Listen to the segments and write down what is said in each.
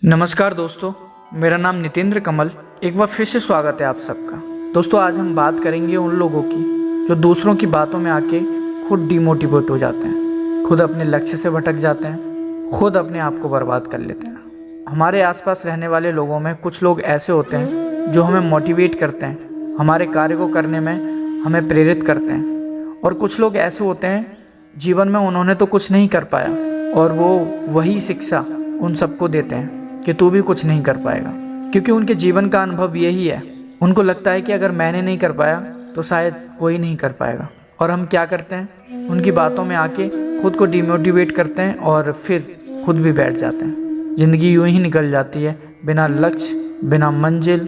नमस्कार दोस्तों, मेरा नाम नितेंद्र कमल। एक बार फिर से स्वागत है आप सबका। दोस्तों, आज हम बात करेंगे उन लोगों की जो दूसरों की बातों में आके खुद डिमोटिवेट हो जाते हैं, खुद अपने लक्ष्य से भटक जाते हैं, खुद अपने आप को बर्बाद कर लेते हैं। हमारे आसपास रहने वाले लोगों में कुछ लोग ऐसे होते हैं जो हमें मोटिवेट करते हैं, हमारे कार्य को करने में हमें प्रेरित करते हैं, और कुछ लोग ऐसे होते हैं जीवन में उन्होंने तो कुछ नहीं कर पाया और वो वही शिक्षा उन सबको देते हैं कि तू भी कुछ नहीं कर पाएगा, क्योंकि उनके जीवन का अनुभव यही है। उनको लगता है कि अगर मैंने नहीं कर पाया तो शायद कोई नहीं कर पाएगा। और हम क्या करते हैं, उनकी बातों में आके खुद को डिमोटिवेट करते हैं और फिर खुद भी बैठ जाते हैं। ज़िंदगी यूं ही निकल जाती है, बिना लक्ष्य, बिना मंजिल,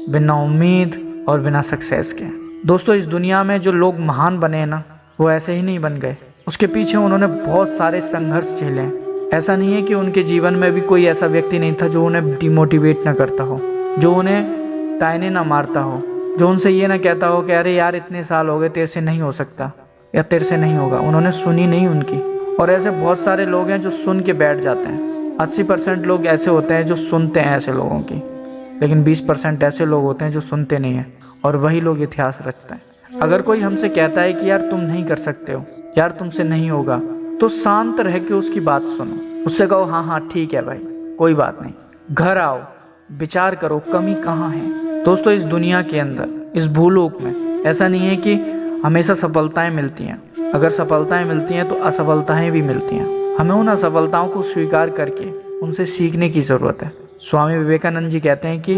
बिना उम्मीद और बिना सक्सेस के। दोस्तों, इस दुनिया में जो लोग महान बने हैं ना, वो ऐसे ही नहीं बन गए। उसके पीछे उन्होंने बहुत सारे संघर्ष झेले हैं। ऐसा नहीं है कि उनके जीवन में भी कोई ऐसा व्यक्ति नहीं था जो उन्हें डिमोटिवेट ना करता हो, जो उन्हें ताने ना मारता हो, जो उनसे ये ना कहता हो कि अरे यार इतने साल हो गए, तेरे से नहीं हो सकता या तेरे से नहीं होगा। उन्होंने सुनी नहीं उनकी। और ऐसे बहुत सारे लोग हैं जो सुन के बैठ जाते हैं। 80% लोग ऐसे होते हैं जो सुनते हैं ऐसे लोगों की, लेकिन 20% ऐसे लोग होते हैं जो सुनते नहीं हैं, और वही लोग इतिहास रचते हैं। अगर कोई हमसे कहता है कि यार तुम नहीं कर सकते हो, यार तुमसे नहीं होगा, तो शांत रह के उसकी बात सुनो। उससे कहो हाँ हाँ ठीक है भाई, कोई बात नहीं। घर आओ, विचार करो कमी कहाँ है। दोस्तों, इस दुनिया के अंदर, इस भूलोक में ऐसा नहीं है कि हमेशा सफलताएं मिलती हैं। अगर सफलताएं मिलती हैं तो असफलताएं भी मिलती हैं। हमें उन असफलताओं को स्वीकार करके उनसे सीखने की ज़रूरत है। स्वामी विवेकानंद जी कहते हैं कि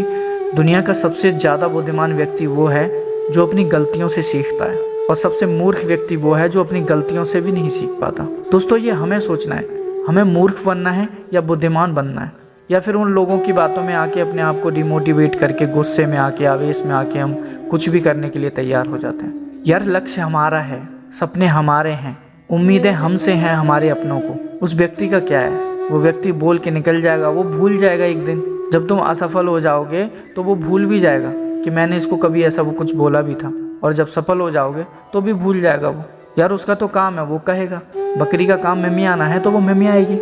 दुनिया का सबसे ज़्यादा बुद्धिमान व्यक्ति वो है जो अपनी गलतियों से सीखता है, और सबसे मूर्ख व्यक्ति वो है जो अपनी गलतियों से भी नहीं सीख पाता। दोस्तों, ये हमें सोचना है, हमें मूर्ख बनना है या बुद्धिमान बनना है, या फिर उन लोगों की बातों में आके अपने आप को डिमोटिवेट करके, गुस्से में आके, आवेश में आके हम कुछ भी करने के लिए तैयार हो जाते हैं। यार, लक्ष्य हमारा है, सपने हमारे हैं, उम्मीदें हमसे हैं हमारे अपनों को। उस व्यक्ति का क्या है? वो व्यक्ति बोल के निकल जाएगा, वो भूल जाएगा। एक दिन जब तुम असफल हो जाओगे तो वो भूल भी जाएगा कि मैंने इसको कभी ऐसा वो कुछ बोला भी था, और जब सफल हो जाओगे तो भी भूल जाएगा वो। यार, उसका तो काम है, वो कहेगा। बकरी का काम मिमियाना है तो वो मिमियाएगी,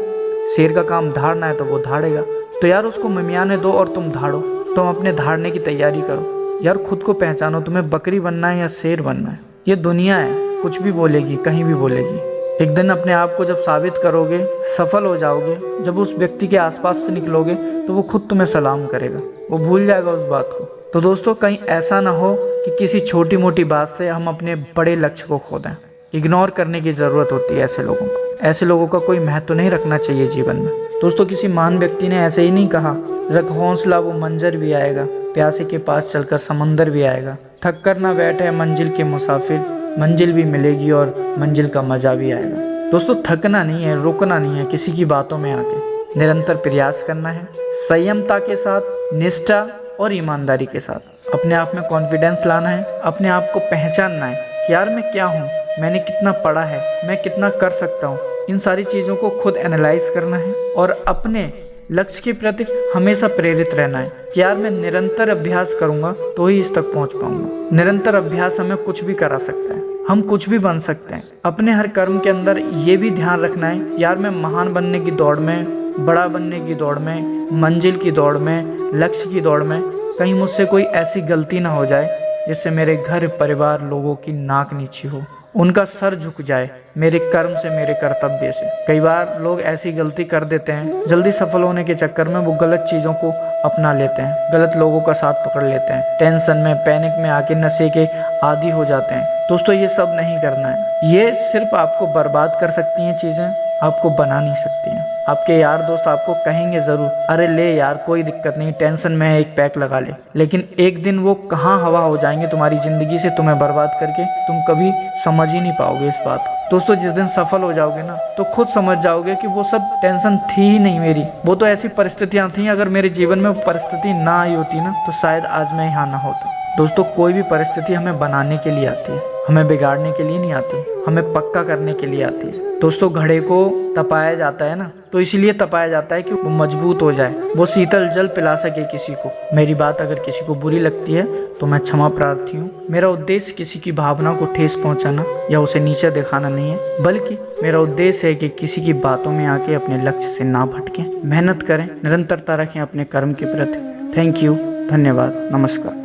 शेर का काम धाड़ना है तो वो धाड़ेगा। तो यार, उसको मिमियाने दो और तुम धाड़ो, तुम अपने धाड़ने की तैयारी करो। यार, खुद को पहचानो, तुम्हें बकरी बनना है या शेर बनना है। ये दुनिया है, कुछ भी बोलेगी, कहीं भी बोलेगी। एक दिन अपने आप को जब साबित करोगे, सफल हो जाओगे, जब उस व्यक्ति के आसपास से निकलोगे तो वो खुद तुम्हें सलाम करेगा, वो भूल जाएगा उस बात को। तो दोस्तों, कहीं ऐसा ना हो कि किसी छोटी मोटी बात से हम अपने बड़े लक्ष्य को खो दें। इग्नोर करने की ज़रूरत होती है ऐसे लोगों को। ऐसे लोगों का कोई महत्व नहीं रखना चाहिए जीवन में। दोस्तों, किसी महान व्यक्ति ने ऐसे ही नहीं कहा, रख हौसला वो मंजर भी आएगा, प्यासे के पास चलकर समंदर भी आएगा, थक कर ना बैठे मंजिल के मुसाफिर, मंजिल भी मिलेगी और मंजिल का मज़ा भी आएगा। दोस्तों, थकना नहीं है, रुकना नहीं है किसी की बातों में आके। निरंतर प्रयास करना है, संयमता के साथ, निष्ठा और ईमानदारी के साथ। अपने आप में कॉन्फिडेंस लाना है, अपने आप को पहचानना है कि यार मैं क्या हूँ, मैंने कितना पढ़ा है, मैं कितना कर सकता हूँ। इन सारी चीज़ों को खुद एनालाइज करना है और अपने लक्ष्य के प्रति हमेशा प्रेरित रहना है कि यार मैं निरंतर अभ्यास करूँगा तो ही इस तक पहुँच पाऊँगा। निरंतर अभ्यास हमें कुछ भी करा सकता है, हम कुछ भी बन सकते हैं। अपने हर कर्म के अंदर ये भी ध्यान रखना है, यार मैं महान बनने की दौड़ में, बड़ा बनने की दौड़ में, मंजिल की दौड़ में, लक्ष्य की दौड़ में कहीं मुझसे कोई ऐसी गलती ना हो जाए जिससे मेरे घर परिवार लोगों की नाक नीची हो, उनका सर झुक जाए मेरे कर्म से, मेरे कर्तव्य से। कई बार लोग ऐसी गलती कर देते हैं, जल्दी सफल होने के चक्कर में वो गलत चीज़ों को अपना लेते हैं, गलत लोगों का साथ पकड़ लेते हैं, टेंशन में, पैनिक में आके नशे के आदी हो जाते हैं। दोस्तों, ये सब नहीं करना है। ये सिर्फ आपको बर्बाद कर सकती हैं चीज़ें, आपको बना नहीं सकती हैं। आपके यार दोस्त आपको कहेंगे ज़रूर, अरे ले यार कोई दिक्कत नहीं, टेंशन में है, एक पैक लगा ले। लेकिन एक दिन वो कहाँ हवा हो जाएंगे तुम्हारी ज़िंदगी से, तुम्हें बर्बाद करके। तुम कभी समझ ही नहीं पाओगे इस बात को। दोस्तों, जिस दिन सफल हो जाओगे ना, तो खुद समझ जाओगे कि वो सब टेंशन थी ही नहीं मेरी, वो तो ऐसी परिस्थितियाँ थी, अगर मेरे जीवन में वो परिस्थिति ना आई होती ना तो शायद आज मैं यहाँ ना होता। दोस्तों, कोई भी परिस्थिति हमें बनाने के लिए आती है, हमें बिगाड़ने के लिए नहीं आती, हमें पक्का करने के लिए आती है। दोस्तों, घड़े को तपाया जाता है ना, तो इसीलिए तपाया जाता है कि वो मजबूत हो जाए, वो शीतल जल पिला सके किसी को। मेरी बात अगर किसी को बुरी लगती है तो मैं क्षमा प्रार्थी हूँ। मेरा उद्देश्य किसी की भावना को ठेस पहुँचाना या उसे नीचे दिखाना नहीं है, बल्कि मेरा उद्देश्य है कि किसी की बातों में आके अपने लक्ष्य से ना भटकें, मेहनत करें, निरंतरता रखें अपने कर्म के प्रति। थैंक यू, धन्यवाद, नमस्कार।